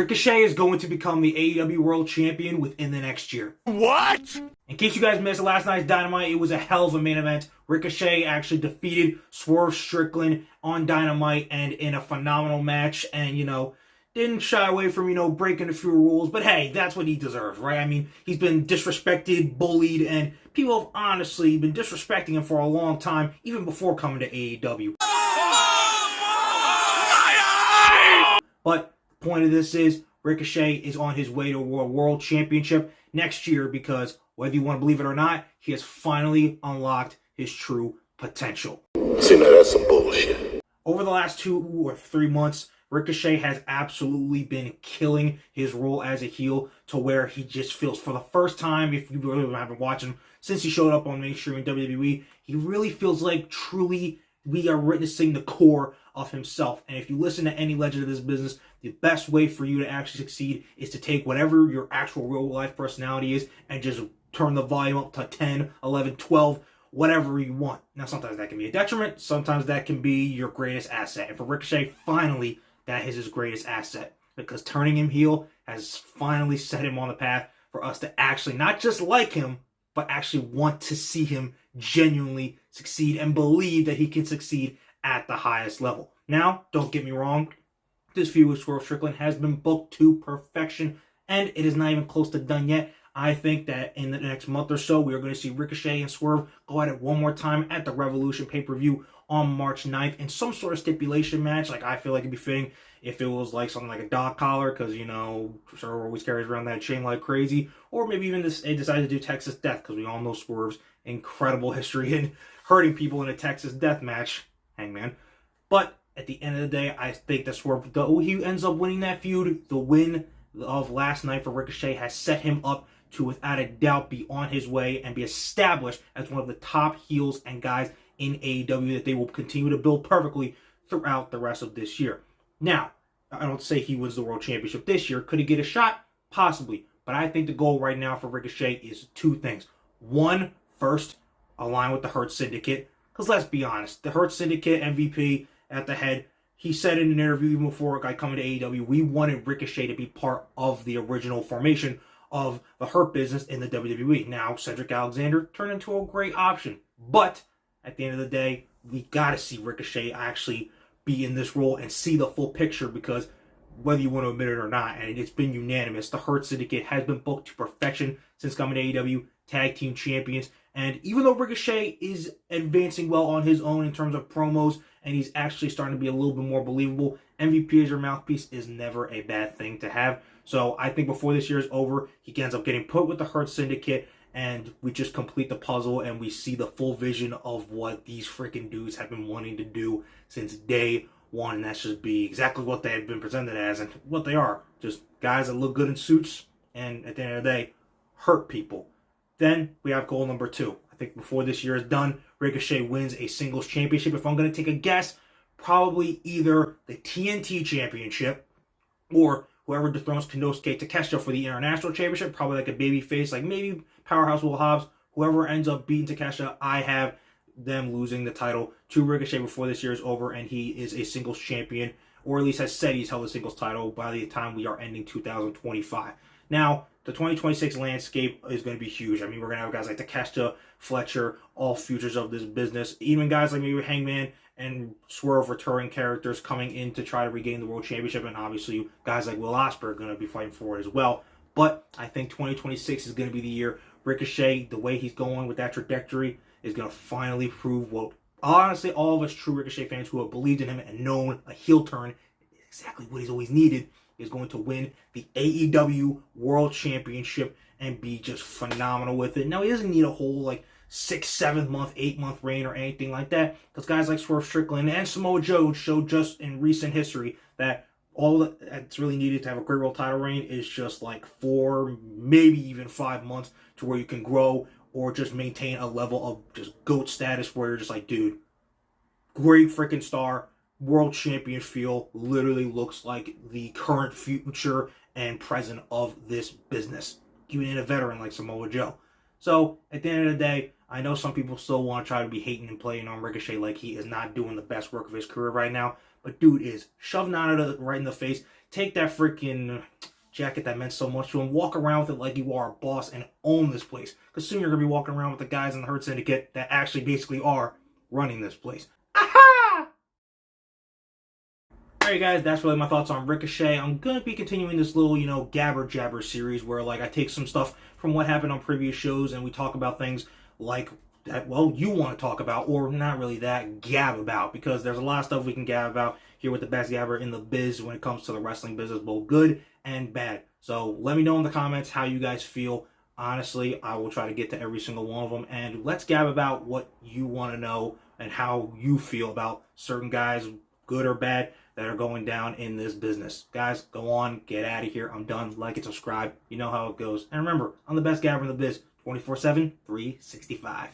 Ricochet is going to become the AEW World Champion within the next year. What? In case you guys missed last night's Dynamite, it was a hell of a main event. Ricochet actually defeated Swerve Strickland on Dynamite and in a phenomenal match. And, didn't shy away from, breaking a few rules. But hey, that's what he deserves, right? I mean, he's been disrespected, bullied, and people have honestly been disrespecting him for a long time, even before coming to AEW. But the point of this is, Ricochet is on his way to a World Championship next year because, whether you want to believe it or not, he has finally unlocked his true potential. See, now that's some bullshit. Over the last 2 or 3 months, Ricochet has absolutely been killing his role as a heel to where he just feels, for the first time, if you really haven't watched him, since he showed up on mainstream in WWE, he really feels like truly we are witnessing the core of himself. And if you listen to any legend of this business, the best way for you to actually succeed is to take whatever your actual real life personality is and just turn the volume up to 10, 11, 12, whatever you want. Now, sometimes that can be a detriment. Sometimes that can be your greatest asset. And for Ricochet, finally, that is his greatest asset. Because turning him heel has finally set him on the path for us to actually not just like him, but actually want to see him genuinely succeed and believe that he can succeed at the highest level. Now, don't get me wrong, this feud with Swerve Strickland has been booked to perfection, and it is not even close to done yet. I think that in the next month or so, we are going to see Ricochet and Swerve go at it one more time at the Revolution pay-per-view on March 9th in some sort of stipulation match. Like, I feel like it'd be fitting if it was like something like a dog collar, because, Swerve always carries around that chain like crazy. Or maybe even they decided to do Texas Death, because we all know Swerve's incredible history in hurting people in a Texas Death match. Hangman. But at the end of the day, I think that Swerve, though he ends up winning that feud, the win of last night for Ricochet has set him up to, without a doubt, be on his way and be established as one of the top heels and guys in AEW that they will continue to build perfectly throughout the rest of this year. Now, I don't say he wins the World Championship this year. Could he get a shot? Possibly. But I think the goal right now for Ricochet is 2 things. One, first, align with the Hurt Syndicate. Because let's be honest, the Hurt Syndicate MVP at the head, he said in an interview even before I come to AEW, we wanted Ricochet to be part of the original formation of the Hurt Business in the WWE. Now, Cedric Alexander turned into a great option. But at the end of the day, we got to see Ricochet actually be in this role and see the full picture, because whether you want to admit it or not, and it's been unanimous, the Hurt Syndicate has been booked to perfection since coming to AEW, tag team champions. And even though Ricochet is advancing well on his own in terms of promos, and he's actually starting to be a little bit more believable, MVP as your mouthpiece is never a bad thing to have. So I think before this year is over, he ends up getting put with the Hurt Syndicate, and we just complete the puzzle and we see the full vision of what these freaking dudes have been wanting to do since day one. And that's just be exactly what they have been presented as and what they are. Just guys that look good in suits and at the end of the day, hurt people. Then we have goal number 2. I think before this year is done, Ricochet wins a singles championship. If I'm going to take a guess, probably either the TNT championship or whoever dethrones Konosuke Takeshita for the international championship, probably like a baby face, like maybe Powerhouse Will Hobbs. Whoever ends up beating Takeshita, I have them losing the title to Ricochet before this year is over, and he is a singles champion, or at least has said he's held a singles title by the time we are ending 2025. Now, the 2026 landscape is going to be huge. I mean, we're going to have guys like Takeshita, Fletcher, all futures of this business. Even guys like maybe Hangman and Swerve, returning characters coming in to try to regain the World Championship. And obviously, guys like Will Ospreay are going to be fighting for it as well. But I think 2026 is going to be the year Ricochet, the way he's going with that trajectory, is going to finally prove what, honestly, all of us true Ricochet fans who have believed in him and known a heel turn, exactly what he's always needed, is going to win the AEW World Championship and be just phenomenal with it. Now, he doesn't need a whole, 6, 7 month, 8 month reign or anything like that, because guys like Swerve Strickland and Samoa Joe showed just in recent history that all that's really needed to have a great world title reign is just 4, maybe even 5 months to where you can grow or just maintain a level of just GOAT status where you're just like, dude, great freaking star, world champion feel, literally looks like the current, future, and present of this business, even in a veteran like Samoa Joe. So, at the end of the day, I know some people still want to try to be hating and playing on Ricochet like he is not doing the best work of his career right now, but dude is shoving out of right in the face. Take that freaking jacket that meant so much to him, walk around with it like you are a boss and own this place. Because soon you're going to be walking around with the guys in the Hurt Syndicate that actually basically are running this place. Aha! Alright guys, that's really my thoughts on Ricochet. I'm going to be continuing this little, gabber jabber series where like I take some stuff from what happened on previous shows and we talk about things like that, well, you want to talk about, or not really that, gab about, because there's a lot of stuff we can gab about here with the best gabber in the biz when it comes to the wrestling business, both good and bad. So let me know in the comments how you guys feel. Honestly, I will try to get to every single one of them, and let's gab about what you want to know and how you feel about certain guys, good or bad, that are going down in this business. Guys, go on, get out of here. I'm done. Like and subscribe. You know how it goes. And remember, I'm the best gabber in the biz, 24/7, 365.